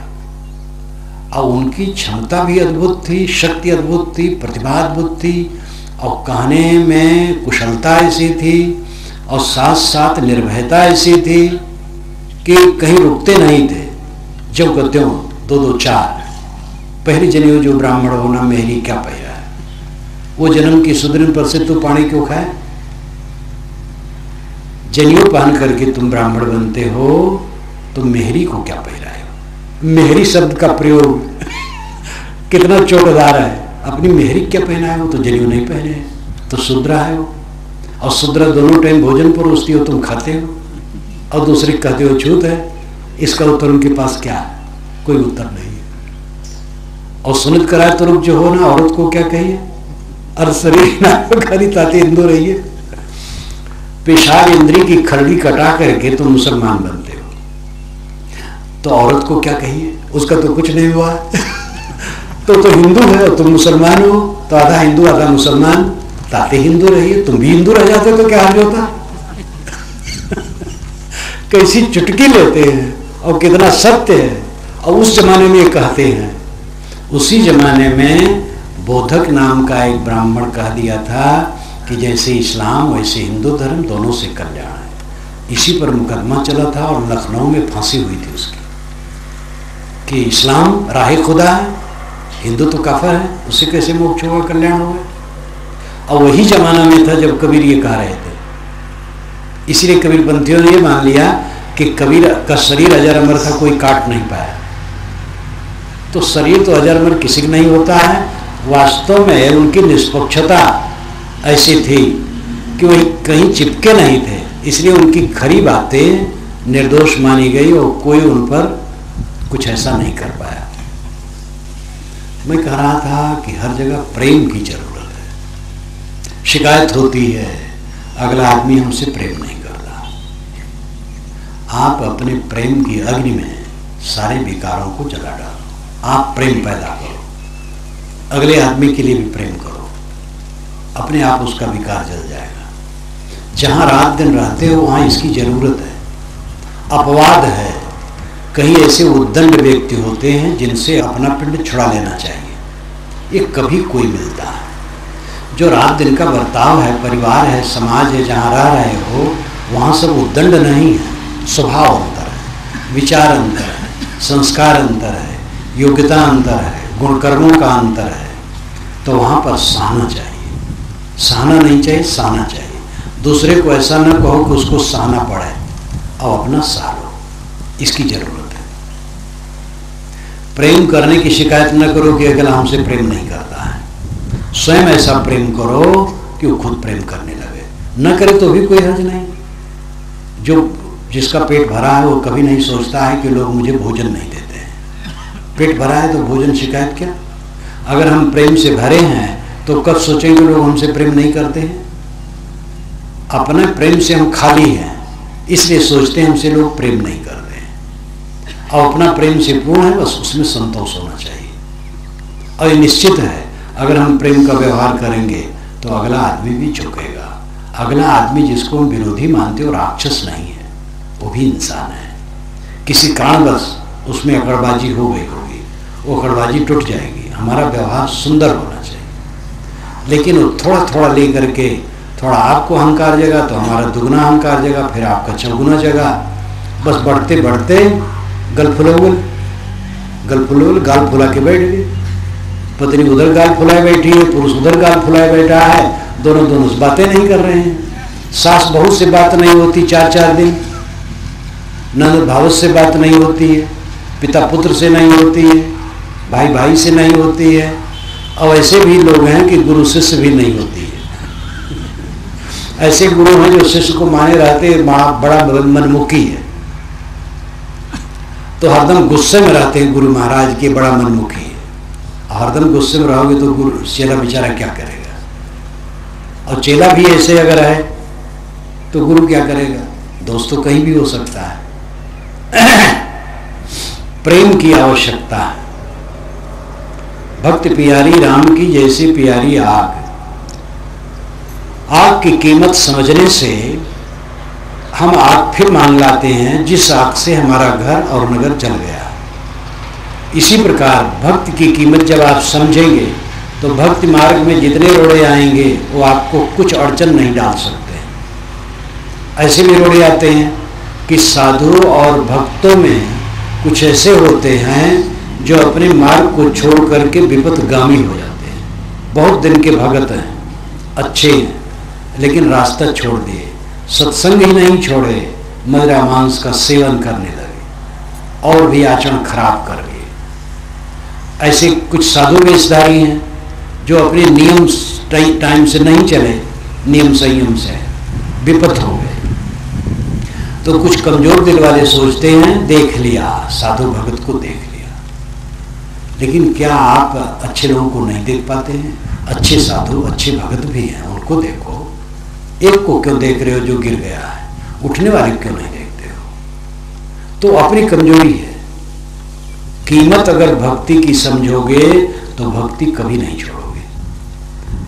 और उनकी क्षमता भी अद्भुत थी, शक्ति अद्भुत थी, प्रतिभा अद्भुत थी, और कहने में कुशलता ऐसी थी, और साथ साथ निर्भयता ऐसी थी कि कहीं रुकते नहीं थे। जब कहते हो 2-2 4 पहली जनेऊ जो ब्राह्मण होना मेहरी क्या पहिरा है, वो जन्म की सुदृढ़ पर से तो पानी क्यों खाए। जनेऊ पहन करके तुम ब्राह्मण बनते हो तो मेहरी को क्या पहिराए हो। मेहरी शब्द का प्रयोग कितना चोटदार है। अपनी मेहरी क्या पहना है, वो तो जनेऊ नहीं पहने, तो शूद्र है वो। और शूद्र दोनों टाइम भोजन परोसती हो, तुम खाते हो, और दूसरे कहते हो छूत है। इसका उत्तर उनके पास क्या है, कोई उत्तर नहीं है। और सुनित कराए तो रुक जो हो ना, औरत को क्या कहिए, अर शरीर नारी ताते इंदो रहिए। पेशाब इंद्री की खरड़ी कटा करके तुम मुसलमान बनते हो, तो औरत को क्या कहिए, उसका तो कुछ नहीं हुआ। तो हिंदू है और तुम मुसलमान हो, तो आधा हिंदू आधा मुसलमान। ताते हिंदू रहिए, तुम भी हिंदू रह जाते तो क्या हाल होता। कैसी चुटकी लेते हैं और कितना सत्य है। और उस जमाने में ये कहते हैं, उसी जमाने में बोधक नाम का एक ब्राह्मण कह दिया था कि जैसे इस्लाम वैसे हिंदू धर्म, दोनों से कल्याण है। इसी पर मुकदमा चला था और लखनऊ में फांसी हुई थी उसकी, कि इस्लाम राह खुदा है, हिंदू तो काफिर है, उससे कैसे मोक्ष होगा, कल्याण होगा। और वही जमाना में था जब कबीर ये कह रहे थे। इसलिए कबीरपंथियों ने ये मान लिया कि कबीर का शरीर अजर अमर था, कोई काट नहीं पाया। तो शरीर तो अजर अमर किसी का नहीं होता है। वास्तव में उनकी निष्पक्षता ऐसी थी कि वही कहीं चिपके नहीं थे, इसलिए उनकी खरी बातें निर्दोष मानी गई और कोई उन पर कुछ ऐसा नहीं कर पाया। मैं कह रहा था कि हर जगह प्रेम की जरूरत है। शिकायत होती है अगला आदमी हमसे प्रेम नहीं करता। आप अपने प्रेम की अग्नि में सारे विकारों को जला डालो। आप प्रेम पैदा करो, अगले आदमी के लिए भी प्रेम करो, अपने आप उसका विकार जल जाएगा। जहां रात दिन रहते हो वहां इसकी जरूरत है। अपवाद है, कहीं ऐसे उद्दंड व्यक्ति होते हैं जिनसे अपना पिंड छुड़ा लेना चाहिए, ये कभी कोई मिलता है। जो रात दिन का बर्ताव है, परिवार है, समाज है, जहाँ रह रहे हो वहाँ सब उद्दंड नहीं है। स्वभाव अंतर है, विचार अंतर है, संस्कार अंतर है, योग्यता अंतर है, गुण कर्मों का अंतर है। तो वहाँ पर सहना चाहिए। सहना नहीं चाहिए, सहना चाहिए। दूसरे को ऐसा न कहो कि उसको सहना पड़े, और अपना सह लो, इसकी जरूरत है। प्रेम करने की शिकायत न करो कि अगला हमसे प्रेम नहीं करता है। स्वयं ऐसा प्रेम करो कि वो खुद प्रेम करने लगे। न करे तो भी कोई हर्ज नहीं। जो जिसका पेट भरा है वो कभी नहीं सोचता है कि लोग मुझे भोजन नहीं देते हैं। पेट भरा है तो भोजन शिकायत क्या। अगर हम प्रेम से भरे हैं तो कब सोचेंगे लोग हमसे प्रेम नहीं करते हैं। अपने प्रेम से हम खाली हैं, इसलिए सोचते हैं हमसे लोग प्रेम नहीं करते हैं। और अपना प्रेम से पूर्ण है, बस उसमें संतोष होना चाहिए। और ये निश्चित है, अगर हम प्रेम का व्यवहार करेंगे तो अगला आदमी भी झुकेगा। अगला आदमी जिसको हम विरोधी मानते हो राक्षस नहीं है, वो भी इंसान है। किसी कारणवश उसमें अकड़बाजी हो गई होगी, वो अकड़बाजी टूट जाएगी। हमारा व्यवहार सुंदर होना चाहिए। लेकिन वो थोड़ा थोड़ा ले करके, थोड़ा आपको अहंकार जगा तो हमारा दुगना अहंकार जगा, फिर आपका चौगुना जगा। बस बढ़ते बढ़ते गल फुलोगल, गल फुलोगल, गाल फुला के बैठ गए। पत्नी उधर गाल फुलाए बैठी है, पुरुष उधर गाल फुलाए बैठा है, दोनों से बातें नहीं कर रहे हैं। सास बहू से बात नहीं होती 4-4 दिन, ननद भावत से बात नहीं होती है, पिता पुत्र से नहीं होती है, भाई भाई से नहीं होती है। और ऐसे भी लोग हैं कि गुरु शिष्य भी नहीं होती है। ऐसे गुरु हैं जो शिष्य को माने रहते बड़ा मनमुखी है, तो हरदम गुस्से में रहते हैं गुरु महाराज के, बड़ा मनमुखी है। हरदम गुस्से में रहोगे तो गुरु चेला बेचारा क्या करेगा। और चेला भी ऐसे अगर है तो गुरु क्या करेगा। दोस्त तो कहीं भी हो सकता है। प्रेम की आवश्यकता है। भक्त प्यारी राम की जैसी प्यारी आग। आग की कीमत समझने से हम आग फिर मांग लाते हैं जिस आग से हमारा घर और नगर जल गया। इसी प्रकार भक्त की कीमत जब आप समझेंगे तो भक्ति मार्ग में जितने रोड़े आएंगे वो आपको कुछ अड़चन नहीं डाल सकते। ऐसे भी रोड़े आते हैं कि साधु और भक्तों में कुछ ऐसे होते हैं जो अपने मार्ग को छोड़ करके विपथगामी हो जाते हैं। बहुत दिन के भगत हैं, अच्छे हैं, लेकिन रास्ता छोड़ दिए, सत्संग ही नहीं छोड़े, मदिरा मांस का सेवन करने लगे और भी आचरण खराब कर गए। ऐसे कुछ साधु वेशधारी हैं जो अपने नियम टाइम से नहीं चले, नियम संयम से विपथ हो गए। तो कुछ कमजोर दिल वाले सोचते हैं देख लिया, साधु भगत को देख लिया। लेकिन क्या आप अच्छे लोगों को नहीं देख पाते हैं? अच्छे साधु अच्छे भगत भी हैं, उनको देखो। एक को क्यों देख रहे हो जो गिर गया है? उठने वाले क्यों नहीं देखते हो? तो अपनी कमजोरी है। कीमत अगर भक्ति की समझोगे तो भक्ति कभी नहीं छोड़ोगे।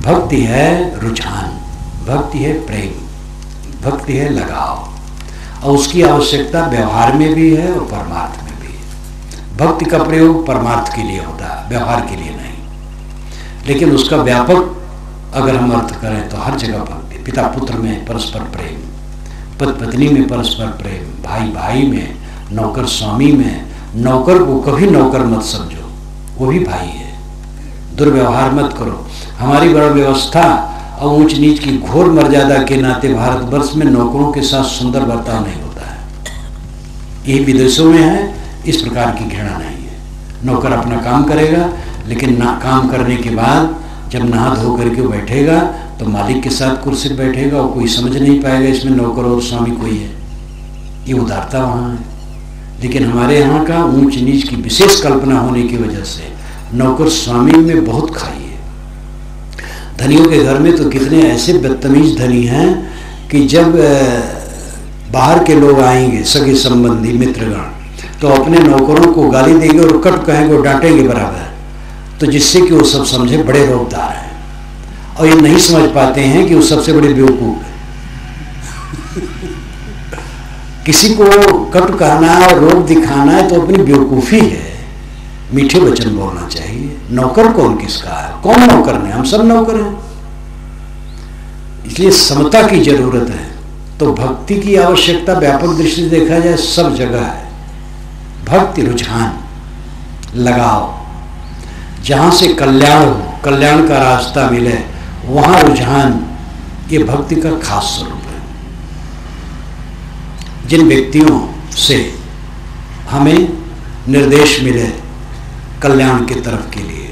भक्ति है रुझान, भक्ति है प्रेम, भक्ति है लगाव, और उसकी आवश्यकता व्यवहार में भी है और परमार्थ में भी है। भक्ति का प्रयोग परमार्थ के लिए होता है, व्यवहार के लिए नहीं। लेकिन उसका व्यापक अगर हम अर्थ करें तो हर जगह भक्ति, पिता पुत्र में परस्पर प्रेम, पति पत्नी में परस्पर प्रेम, भाई भाई में, नौकर स्वामी में। नौकर को कभी नौकर मत समझो, वो भी भाई है। दुर्व्यवहार मत करो। हमारी बड़ा व्यवस्था और ऊंच नीच की घोर मर्यादा के नाते भारतवर्ष में नौकरों के साथ सुंदर बर्ताव नहीं होता है। यही विदेशों में है, इस प्रकार की घृणा नहीं है। नौकर अपना काम करेगा, लेकिन ना काम करने के बाद जब नहा धो करके बैठेगा तो मालिक के साथ कुर्सी पर बैठेगा और कोई समझ नहीं पाएगा इसमें नौकर और स्वामी कोई है। ये उदारता वहाँ है। लेकिन हमारे यहाँ का ऊंच नीच की विशेष कल्पना होने की वजह से नौकर स्वामी में बहुत खाई है। धनियों के घर में तो कितने ऐसे बदतमीज धनी हैं कि जब बाहर के लोग आएंगे, सगे संबंधी मित्रगण, तो अपने नौकरों को गाली देंगे और कट कहेंगे और डांटेंगे बराबर, तो जिससे कि वो सब समझे बड़े रोबदार हैं। और ये नहीं समझ पाते हैं कि वो सबसे बड़े बेवकूफ है। किसी को कट कहना और रोब दिखाना है तो अपनी बेवकूफ़ी है। मीठे वचन बोलना चाहिए। नौकर कौन किसका है? कौन नौकर है? हम सब नौकर हैं। इसलिए समता की जरूरत है। तो भक्ति की आवश्यकता व्यापक दृष्टि से देखा जाए सब जगह है। भक्ति रुझान, लगाव, जहां से कल्याण हो, कल्याण का रास्ता मिले, वहां रुझान, ये भक्ति का खास स्वरूप है। जिन व्यक्तियों से हमें निर्देश मिले कल्याण के तरफ के लिए,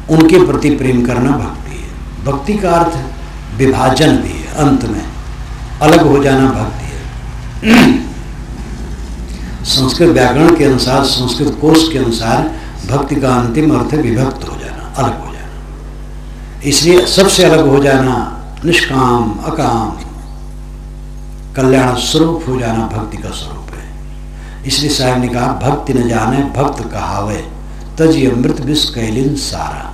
उनके प्रति प्रेम करना भक्ति है। भक्ति का अर्थ विभाजन भी है, अंत में अलग हो जाना भक्ति है। संस्कृत व्याकरण के अनुसार, संस्कृत कोश के अनुसार भक्ति का अंतिम अर्थ है विभक्त हो जाना, अलग हो जाना। इसलिए सबसे अलग हो जाना, निष्काम अकाम कल्याण स्वरूप हो जाना भक्ति का स्वरूप है। इसलिए साहब ने कहा भक्ति न जाने भक्त कहावे, तज अमृत विष कैलिन सारा।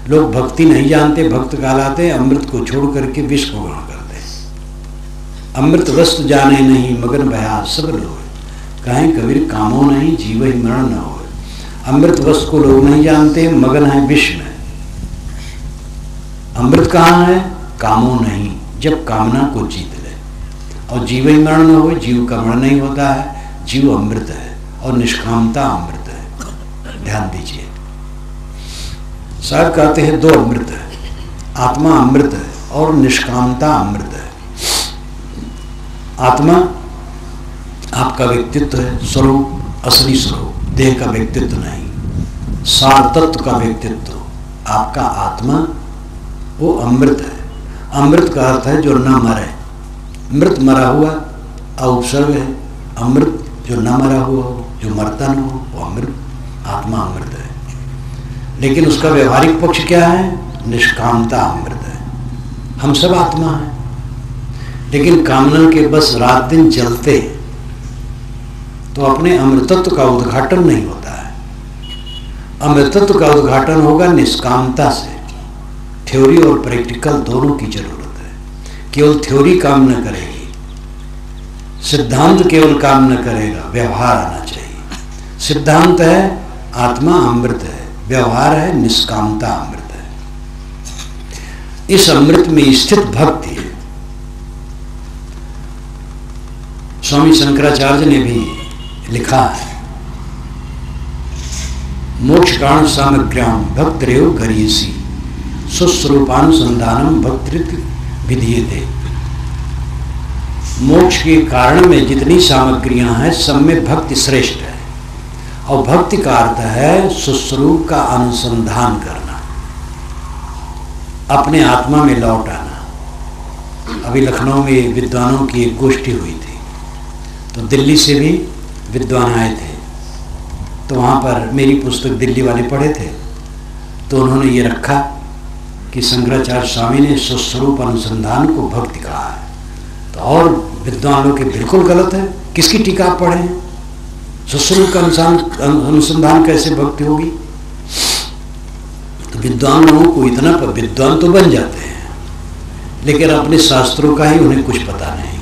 लोग भक्ति नहीं जानते, भक्त कहलाते, अमृत को छोड़ करके विष को ग्रहण करते। अमृत वस्तु जाने नहीं मगन भया सब लोग, कहें कबीर कामो नहीं जीव ही मरण न हो। अमृत वस्तु को लोग नहीं जानते, मगन है विष में। अमृत कहाँ है? कामो नहीं, जब कामना को जीत ले। और जीव ही मरण न हो, जीव का मरण नहीं होता है। जीव अमृत है और निष्कामता अमृत है। ध्यान दीजिए, साहब कहते हैं दो अमृत है, आत्मा अमृत है और निष्कामता अमृत है। आत्मा आपका व्यक्तित्व है, स्वरूप, असली स्वरूप, देह का व्यक्तित्व नहीं, सार तत्व का व्यक्तित्व। आपका आत्मा वो अमृत है। अमृत का अर्थ है जो न मरे। मृत मरा हुआ उपसर्ग है। अमृत जो न मरा हुआ हो, जो मरता न हो, वो अमृत, आत्मा अमृत है। लेकिन उसका व्यवहारिक पक्ष क्या है? निष्कामता अमृत है। हम सब आत्मा है, लेकिन कामना के बस रात दिन जलते तो अपने अमृतत्व का उद्घाटन नहीं होता है। अमृतत्व का उद्घाटन होगा निष्कामता से। थ्योरी और प्रैक्टिकल दोनों की जरूरत है। केवल थ्योरी काम न करेगी, सिद्धांत केवल काम न करेगा, व्यवहार आना चाहिए। सिद्धांत है आत्मा अमृत है, व्यवहार है निष्कामता अमृत है। इस अमृत में स्थित भक्ति है। स्वामी शंकराचार्य ने भी लिखा है, मोक्ष कारण सामग्र्याम भक्तरेव गरीयसी सुस्वरूपानुसंधानम भक्तृत विधीयते। मोक्ष के कारण में जितनी सामग्रियां हैं सब में भक्ति श्रेष्ठ है। और भक्ति का अर्थ है सुस्वरूप का अनुसंधान करना, अपने आत्मा में लौट आना। अभी लखनऊ में विद्वानों की एक गोष्ठी हुई थी, तो दिल्ली से भी विद्वान आए थे। तो वहाँ पर मेरी पुस्तक दिल्ली वाले पढ़े थे, तो उन्होंने ये रखा कि शंकराचार्य स्वामी ने सुस्वरूप अनुसंधान को भक्ति कहा है। तो और विद्वान लोग के बिल्कुल गलत है, किसकी टीका आप पढ़े हैं? सुस्वरूप का अनुसंधान कैसे भक्ति होगी? तो विद्वान लोगों को इतना विद्वान तो बन जाते हैं, लेकिन अपने शास्त्रों का ही उन्हें कुछ पता नहीं।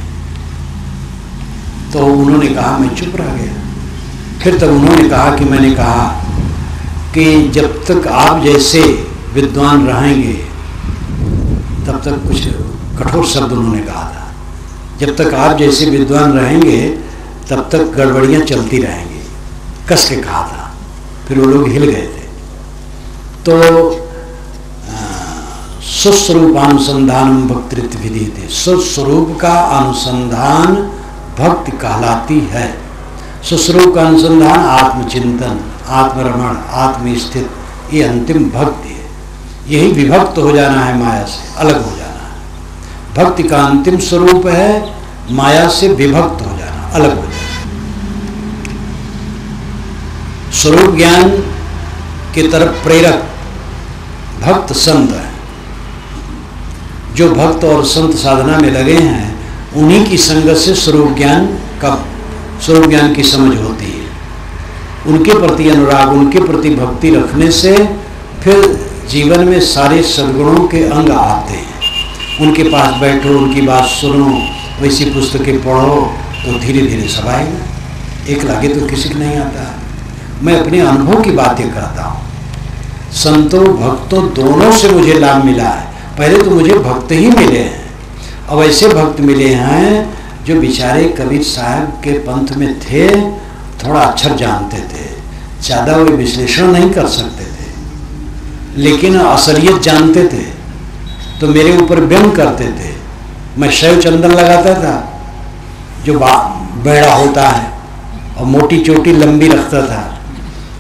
तो उन्होंने कहा, मैं चुप रह गया। फिर तब उन्होंने कहा कि मैंने कहा कि जब तक आप जैसे विद्वान रहेंगे, तब तक कुछ कठोर शब्द उन्होंने कहा था, जब तक आप जैसे विद्वान रहेंगे तब तक गड़बड़ियाँ चलती रहेंगी, कस के कहा था। फिर वो लोग हिल गए थे। तो सुस्वरूपानुसंधानम भक्तिरित विधि थे, सुस्वरूप का अनुसंधान भक्ति कहलाती है। सुस्वरूप का अनुसंधान आत्मचिंतन, आत्मरमण, आत्मस्थित, ये अंतिम भक्ति है। यही विभक्त हो जाना है, माया से अलग हो जाना है। भक्ति का अंतिम स्वरूप है माया से विभक्त हो जाना, अलग हो जाना। स्वरूप ज्ञान की तरफ प्रेरक भक्त संत है। जो भक्त और संत साधना में लगे हैं, उन्हीं की संगत से स्वरूप ज्ञान की समझ होती है। उनके प्रति अनुराग, उनके प्रति भक्ति रखने से फिर जीवन में सारे सद्गुणों के अंग आते हैं। उनके पास बैठो, उनकी बात सुनो, वैसी पुस्तकें पढ़ो तो धीरे धीरे सब आएगा। एक लागे तो किसी को नहीं आता। मैं अपने अनुभव की बातें करता हूँ। संतों भक्तों दोनों से मुझे लाभ मिला है। पहले तो मुझे भक्त ही मिले हैं, अब ऐसे भक्त मिले हैं जो बेचारे कबीर साहब के पंथ में थे, थोड़ा अक्षर जानते थे, ज़्यादा वे विश्लेषण नहीं कर सकते थे, लेकिन असलियत जानते थे। तो मेरे ऊपर व्यंग करते थे। मैं शैव चंदन लगाता था जो बेड़ा होता है, और मोटी चोटी लंबी रखता था,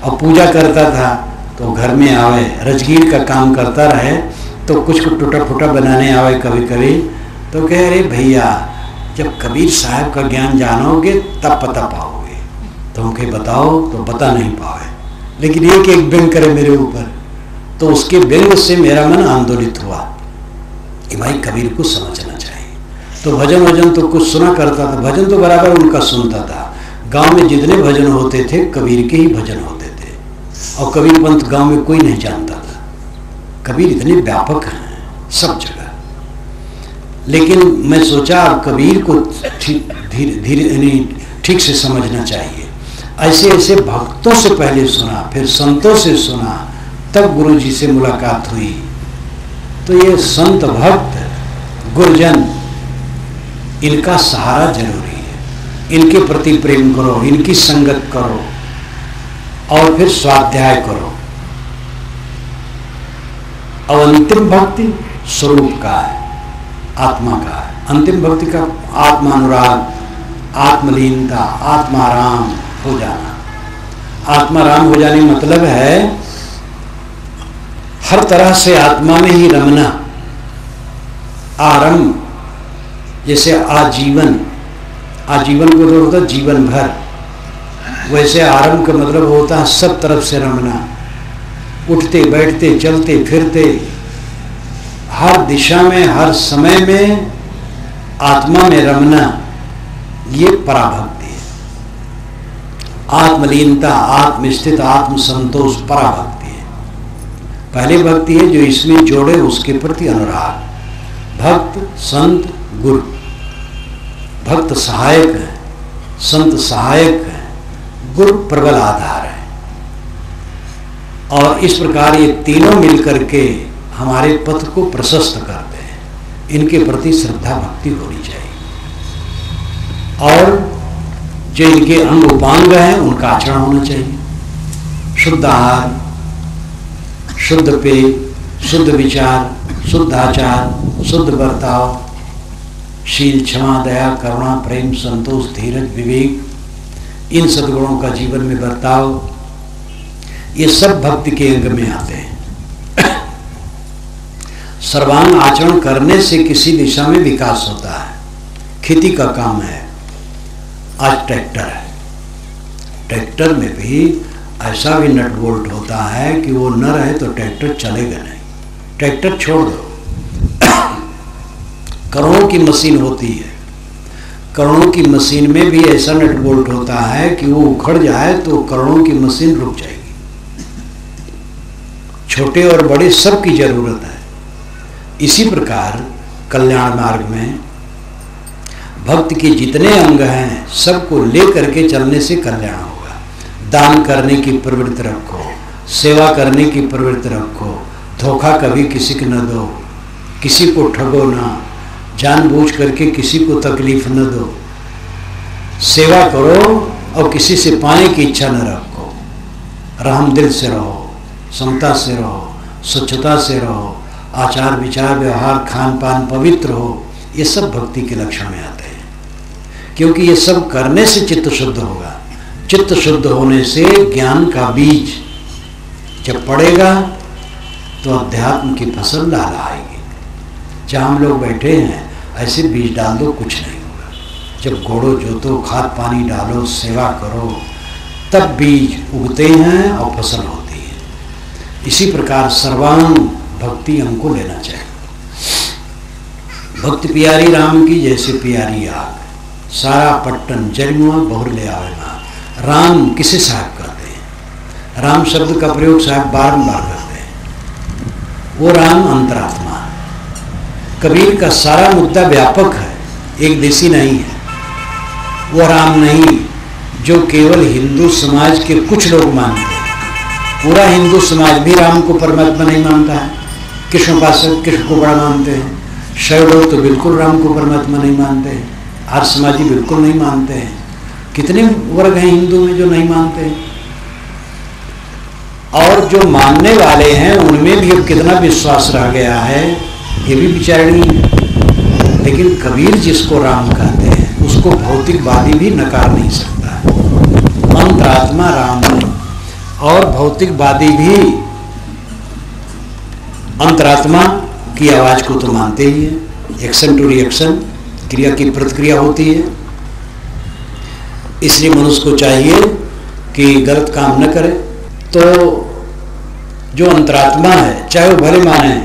और पूजा करता था। तो घर में आवे, रजगीर का काम करता रहे तो कुछ टूटा फूटा बनाने आवे कभी कभी, तो कह अरे भैया, जब कबीर साहब का ज्ञान जानोगे तब पता पाओगे। तो हम कहे बताओ, तो बता नहीं पाओगे। लेकिन एक एक व्यंग करे मेरे ऊपर, तो उसके व्यंग से मेरा मन आंदोलित हुआ कि भाई कबीर को समझना चाहिए। तो भजन तो कुछ सुना करता था, भजन तो बराबर उनका सुनता था। गांव में जितने भजन होते थे कबीर के ही भजन होते थे, और कबीर पंथ गांव में कोई नहीं जानता था। कबीर इतने व्यापक हैं सब जगह। लेकिन मैं सोचा कबीर को धीरे ठीक से समझना चाहिए। ऐसे ऐसे भक्तों से पहले सुना, फिर संतों से सुना, तब गुरु जी से मुलाकात हुई। तो ये संत भक्त गुरुजन, इनका सहारा जरूरी है। इनके प्रति प्रेम करो, इनकी संगत करो, और फिर स्वाध्याय करो। और अंतिम भक्ति स्वरूप का है, आत्मा का है। अंतिम भक्ति का आत्मानुराग, आत्मलीनता, आत्माराम हो जाना। आत्माराम हो जाने मतलब है हर तरह से आत्मा में ही रमना। आरंभ, जैसे आजीवन, आजीवन को तो होता है जीवन भर, वैसे आरंभ का मतलब होता है सब तरफ से रमना। उठते बैठते चलते फिरते हर दिशा में, हर समय में आत्मा में रमना, ये पराभक्ति है। आत्मलीनता, आत्मस्थित, आत्मसंतोष पराभक्ति है। पहली भक्ति है जो इसमें जोड़े उसके प्रति अनुराग। भक्त, संत, गुरु। भक्त सहायक है, संत सहायक है, गुरु प्रबल आधार है। और इस प्रकार ये तीनों मिलकर के हमारे पथ को प्रशस्त करते हैं। इनके प्रति श्रद्धा भक्ति होनी चाहिए, और जो इनके अंग उपांग हैं उनका आचरण होना चाहिए। शुद्ध आहार, शुद्ध पेय, शुद्ध विचार, शुद्ध आचार, शुद्ध बर्ताव, शील, क्षमा, दया, करुणा, प्रेम, संतोष, धीरज, विवेक, इन सद्गुणों का जीवन में बर्ताव, ये सब भक्ति के अंग में आते हैं। सर्वांग आचरण करने से किसी दिशा में विकास होता है। खेती का काम है, आज ट्रैक्टर है, ट्रैक्टर में भी ऐसा भी नट बोल्ट होता है कि वो न रहे तो ट्रैक्टर चलेगा नहीं। ट्रैक्टर छोड़ दो, करोड़ों की मशीन होती है, करोड़ों की मशीन में भी ऐसा नट बोल्ट होता है कि वो उखड़ जाए तो करोड़ों की मशीन रुक जाएगी। छोटे और बड़े सबकी जरूरत है। इसी प्रकार कल्याण मार्ग में भक्त के जितने अंग हैं सबको ले करके चलने से कल्याण होगा। दान करने की प्रवृत्ति रखो, सेवा करने की प्रवृत्ति रखो, धोखा कभी किसी को न दो, किसी को ठगो ना, जानबूझ करके किसी को तकलीफ न दो, सेवा करो और किसी से पाने की इच्छा न रखो, रहम दिल से रहो, समता से रहो, स्वच्छता से रहो, आचार विचार व्यवहार खान पान पवित्र हो। ये सब भक्ति के लक्षण में आते हैं, क्योंकि ये सब करने से चित्त शुद्ध होगा। चित्त शुद्ध होने से ज्ञान का बीज जब पड़ेगा तो अध्यात्म की फसल लहरा आएगी। जहाँ हम लोग बैठे हैं ऐसे बीज डाल दो, कुछ नहीं होगा। जब गोड़ो जोतो, खाद पानी डालो, सेवा करो, तब बीज उगते हैं और फसल होती है। इसी प्रकार सर्वांग भक्ति हमको लेना चाहिए। भक्ति प्यारी राम की जैसे प्यारी आग, सारा पट्टन जलमुआ बहुर ले आवे ना। राम किसे साहब करते हैं? राम शब्द का प्रयोग साहब बारंबार करते हैं। वो राम अंतरात्मा। कबीर का सारा मुद्दा व्यापक है, एक देशी नहीं है। वो राम नहीं जो केवल हिंदू समाज के कुछ लोग मानते हैं। पूरा हिंदू समाज भी राम को परमात्मा नहीं मानता है। कृष्ण उपासक कृष्ण को बड़ा मानते हैं। शैव लोग तो बिल्कुल राम को परमात्मा नहीं मानते हैं। आर्य समाजी बिल्कुल नहीं मानते हैं। कितने वर्ग हैं हिंदू में जो नहीं मानते हैं, और जो मानने वाले हैं उनमें भी अब कितना विश्वास रह गया है, ये भी विचारणीय है। लेकिन कबीर जिसको राम कहते हैं उसको भौतिकवादी भी नकार नहीं सकता है। अंतरात्मा राम है, और भौतिकवादी भी अंतरात्मा की आवाज को तो मानते ही है। एक्शन टू रिएक्शन, क्रिया की प्रतिक्रिया होती है। इसलिए मनुष्य को चाहिए कि गलत काम न करे। तो जो अंतरात्मा है, चाहे वो भले माने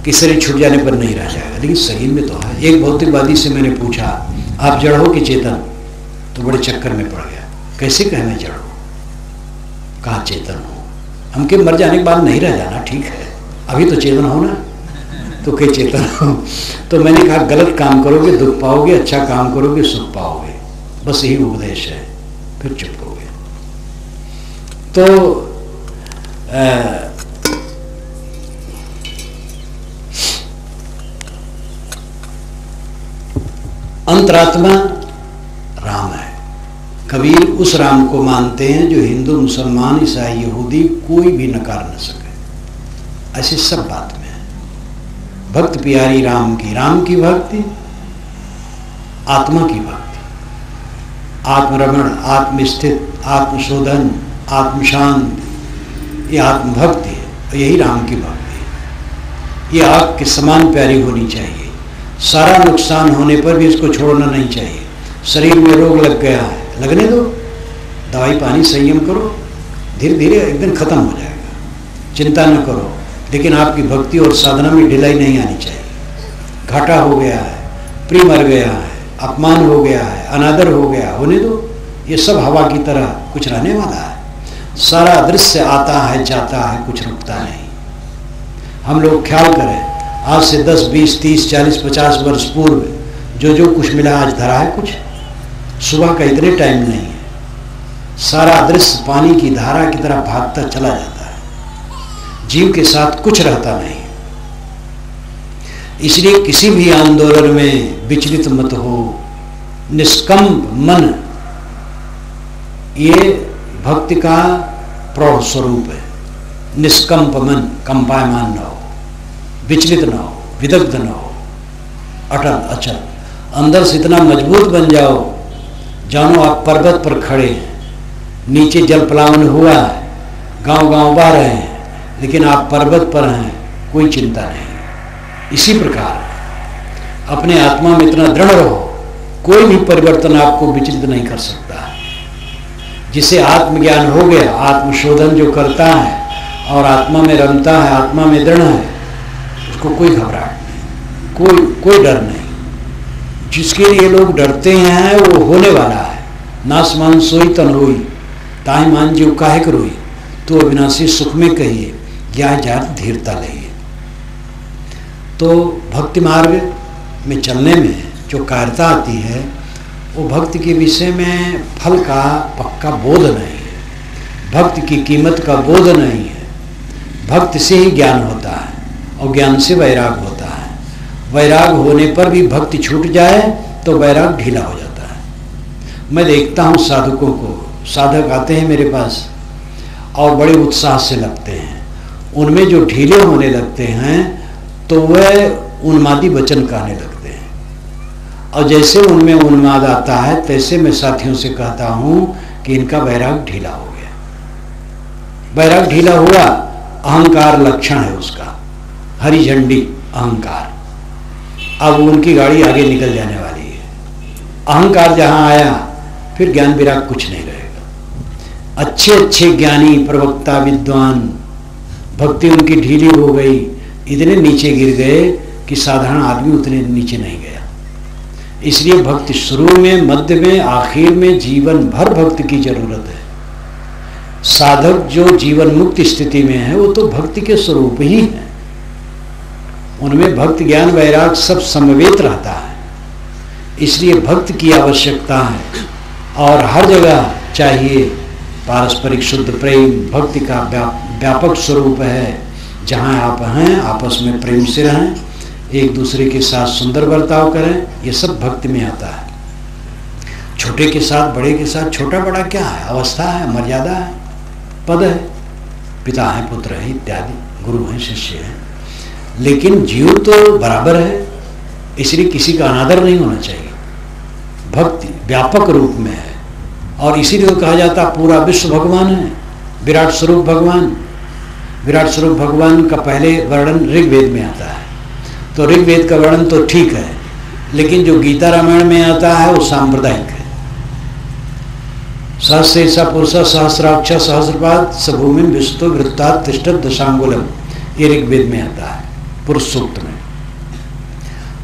कि शरीर छूट जाने पर नहीं रह जाएगा, लेकिन शरीर में तो है। एक भौतिकवादी से मैंने पूछा, आप जड़ हो कि चेतन? तो बड़े चक्कर में पड़ गया। कैसे कहे मैं जड़ हूं? कहा चेतन हो। हमके मर जाने के बाद नहीं रह जाना, ठीक है, अभी तो चेतन हो ना। तो कई चेतन हो। तो मैंने कहा गलत काम करोगे दुख पाओगे, अच्छा काम करोगे सुख पाओगे, बस यही उपदेश है। फिर चुप हो गए। तो अंतरात्मा राम है। कबीर उस राम को मानते हैं जो हिंदू मुसलमान ईसाई यहूदी कोई भी नकार न सके। ऐसी सब बात में है। भक्त प्यारी राम की भक्ति, आत्मा की भक्ति, आत्मरमण, आत्मस्थित, आत्मशोधन, आत्मशांति, ये आत्मभक्ति है। और यही राम की भक्ति है। ये आग के समान प्यारी होनी चाहिए। सारा नुकसान होने पर भी इसको छोड़ना नहीं चाहिए। शरीर में रोग लग गया है, लगने दो, दवाई पानी संयम करो, धीरे धीरे एक दिन खत्म हो जाएगा, चिंता न करो। लेकिन आपकी भक्ति और साधना में ढिलाई नहीं आनी चाहिए। घाटा हो गया है, प्रिय मर गया है, अपमान हो गया है, अनादर हो गया, होने दो। ये सब हवा की तरह कुछ रहने वाला है। सारा दृश्य आता है जाता है, कुछ रुकता नहीं। हम लोग ख्याल करें, आज से 10, 20, 30, 40, 50 वर्ष पूर्व जो कुछ मिला आज धरा है कुछ। सुबह का इतने टाइम नहीं है। सारा दृश्य पानी की धारा की तरह भागता चला जाता है। जीव के साथ कुछ रहता नहीं। इसलिए किसी भी आंदोलन में विचलित मत हो, निष्कंप मन, ये भक्ति का प्रौढ़ स्वरूप है। निष्कंप मन, कंपायमान न हो, विचलित न हो, विदग्ध न हो, अटल अचल। अंदर से इतना मजबूत बन जाओ, जानो आप पर्वत पर खड़े हैं, नीचे जल प्लावन हुआ है, गांव गांव बह रहे हैं, लेकिन आप पर्वत पर हैं, कोई चिंता नहीं। इसी प्रकार अपने आत्मा में इतना दृढ़ रहो, कोई भी परिवर्तन आपको विचलित नहीं कर सकता। जिसे आत्मज्ञान हो गया, आत्मशोधन जो करता है और आत्मा में रमता है, आत्मा में दृढ़ है, उसको कोई घबराहट नहीं, कोई डर नहीं। जिसके लिए लोग डरते हैं वो होने वाला है। नासमान सोई तन रोई, ताहि मान जीव काहे रोई, तो अविनाशी सुख में कहिए, ज्ञाय जात धीरता लइए। तो भक्ति मार्ग में चलने में जो कायरता आती है वो भक्ति के विषय में फल का पक्का बोध नहीं है, भक्ति की कीमत का बोध नहीं है। भक्ति से ही ज्ञान होता है और ज्ञान से वैराग होता है। वैराग होने पर भी भक्ति छूट जाए तो वैराग ढीला हो जाता है। मैं देखता हूँ साधकों को, साधक आते हैं मेरे पास और बड़े उत्साह से लगते हैं, उनमें जो ढीले होने लगते हैं तो वह उन्मादी वचन कहने लगते हैं, और जैसे उनमें उन्माद आता है तैसे मैं साथियों से कहता हूँ कि इनका वैराग ढीला हो गया। वैराग ढीला हुआ, अहंकार लक्षण है उसका, हरी झंडी अहंकार। अब उनकी गाड़ी आगे निकल जाने वाली है। अहंकार जहाँ आया फिर ज्ञान विराग कुछ नहीं रहेगा। अच्छे अच्छे ज्ञानी प्रवक्ता विद्वान, भक्ति उनकी ढीली हो गई, इतने नीचे गिर गए कि साधारण आदमी उतने नीचे नहीं गया। इसलिए भक्ति शुरू में, मध्य में, आखिर में जीवन भर भक्ति की जरूरत है। साधक जो जीवन मुक्त स्थिति में है वो तो भक्ति के स्वरूप ही है, उनमें भक्ति ज्ञान वैराग सब समवेत रहता है। इसलिए भक्ति की आवश्यकता है और हर जगह चाहिए। पारस्परिक शुद्ध प्रेम भक्ति का व्यापक स्वरूप है। जहाँ आप हैं आपस में प्रेम से रहें, एक दूसरे के साथ सुंदर बर्ताव करें, ये सब भक्ति में आता है। छोटे के साथ बड़े के साथ, छोटा बड़ा क्या है, अवस्था है, मर्यादा है, पद है, पिता है, पुत्र है इत्यादि, गुरु हैं, शिष्य हैं, लेकिन जीव तो बराबर है। इसलिए किसी का अनादर नहीं होना चाहिए। भक्ति व्यापक रूप में है और इसीलिए कहा जाता पूरा विश्व भगवान है, विराट स्वरूप भगवान। विराट स्वरूप भगवान का पहले वर्णन ऋग्वेद में आता है। तो ऋग्वेद का वर्णन तो ठीक है, लेकिन जो गीता रामायण में आता है वो सांप्रदायिक है। सहस्रेशा पुरुष सहस्राक्ष सहस्रपाद सभूमि विस्तु वृत्तात् तिष्ठत् दशांगुलम, ये ऋग्वेद में आता है पुरुष सूक्त में।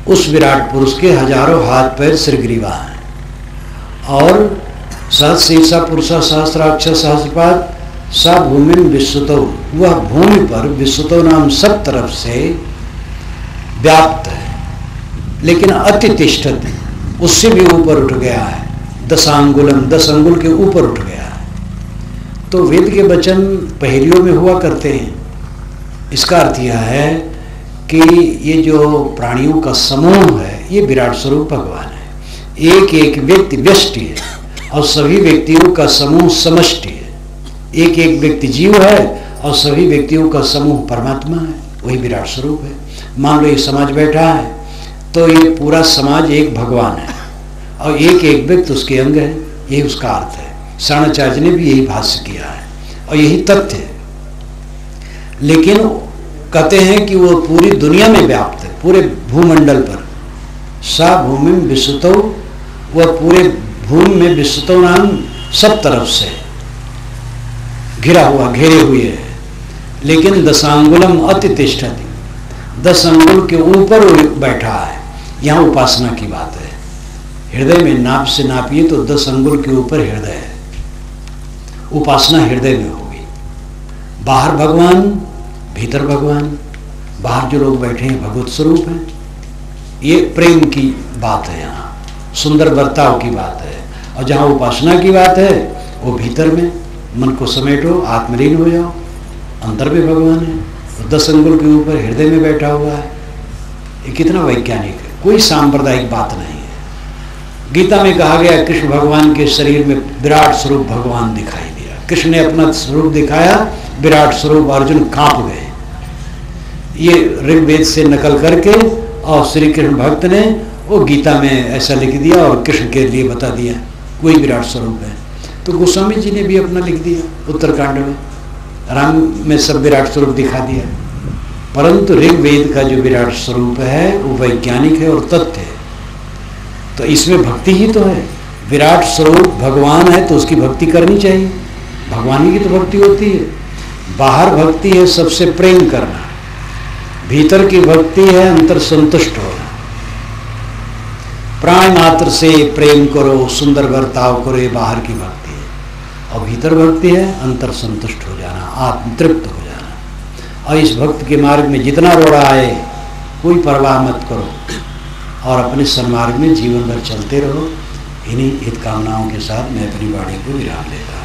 उस विराट पुरुष के हजारों हाथ पैर श्रीग्रीवा हैं और सहस्रेशा पुरुष सहस्राक्ष सहस्रपाद सा भूमि विश्वतो, वह भूमि पर विश्वतो नाम सब तरफ से व्याप्त है, लेकिन अतितिष्ठत, उससे भी ऊपर उठ गया है। दशांगुलम, 10 अंगुल के ऊपर उठ गया है। तो वेद के वचन पहेलियों में हुआ करते हैं। इसका अर्थ यह है कि ये जो प्राणियों का समूह है ये विराट स्वरूप भगवान है। एक एक व्यक्ति व्यष्टि है और सभी व्यक्तियों का समूह समष्टि है। एक एक व्यक्ति जीव है और सभी व्यक्तियों का समूह परमात्मा है, वही विराट स्वरूप है। मान लो ये समाज बैठा है तो ये पूरा समाज एक भगवान है और एक एक व्यक्ति उसके अंग है, यही उसका अर्थ है। शाणाचार्य ने भी यही भाष्य किया है और यही तथ्य है। लेकिन कहते हैं कि वो पूरी दुनिया में व्याप्त है, पूरे भूमंडल पर। सा भूमि विश्वतो, वह पूरे भूमि में विश्वतो नाम सब तरफ से घिरा हुआ, घेरे हुए है। लेकिन दशांगुलम अतितिष्ठति, 10 अंगुल के ऊपर बैठा है। यहाँ उपासना की बात है। हृदय में नाप से नापिए तो 10 अंगुल के ऊपर हृदय है। उपासना हृदय में होगी। बाहर भगवान, भीतर भगवान। बाहर जो लोग बैठे हैं भगवत स्वरूप हैं। ये प्रेम की बात है, यहाँ सुंदर बर्ताव की बात है। और जहाँ उपासना की बात है वो भीतर में मन को समेटो, आत्मलीन हो जाओ, अंदर में भगवान है। तो 10 अंगुल के ऊपर हृदय में बैठा हुआ है। ये कितना वैज्ञानिक है, कोई सांप्रदायिक बात नहीं है। गीता में कहा गया कृष्ण भगवान के शरीर में विराट स्वरूप भगवान दिखाई दिया। कृष्ण ने अपना स्वरूप दिखाया, विराट स्वरूप, अर्जुन कांप गए। ये ऋग्वेद से नकल करके और श्री कृष्ण भक्त ने वो गीता में ऐसा लिख दिया और कृष्ण के लिए बता दिया कोई विराट स्वरूप है। तो गोस्वामी जी ने भी अपना लिख दिया उत्तरकांड में, राम में सब विराट स्वरूप दिखा दिया। परंतु ऋग्वेद का जो विराट स्वरूप है वो वैज्ञानिक है और तथ्य है। तो इसमें भक्ति ही तो है। विराट स्वरूप भगवान है तो उसकी भक्ति करनी चाहिए। भगवान ही की तो भक्ति होती है। बाहर भक्ति है सबसे प्रेम करना, भीतर की भक्ति है अंतर संतुष्ट होना। प्राण मात्र से प्रेम करो, सुंदर बर्ताव करो, ये बाहर की भक्ति है। और भीतर भक्ति है अंतर संतुष्ट हो जाना, आत्म तृप्त हो जाना। और इस भक्त के मार्ग में जितना रोड़ा आए कोई परवाह मत करो और अपने सन्मार्ग में जीवन भर चलते रहो। इन्हीं हित कामनाओं के साथ मैं अपनी वाणी को विराम देता हूँ।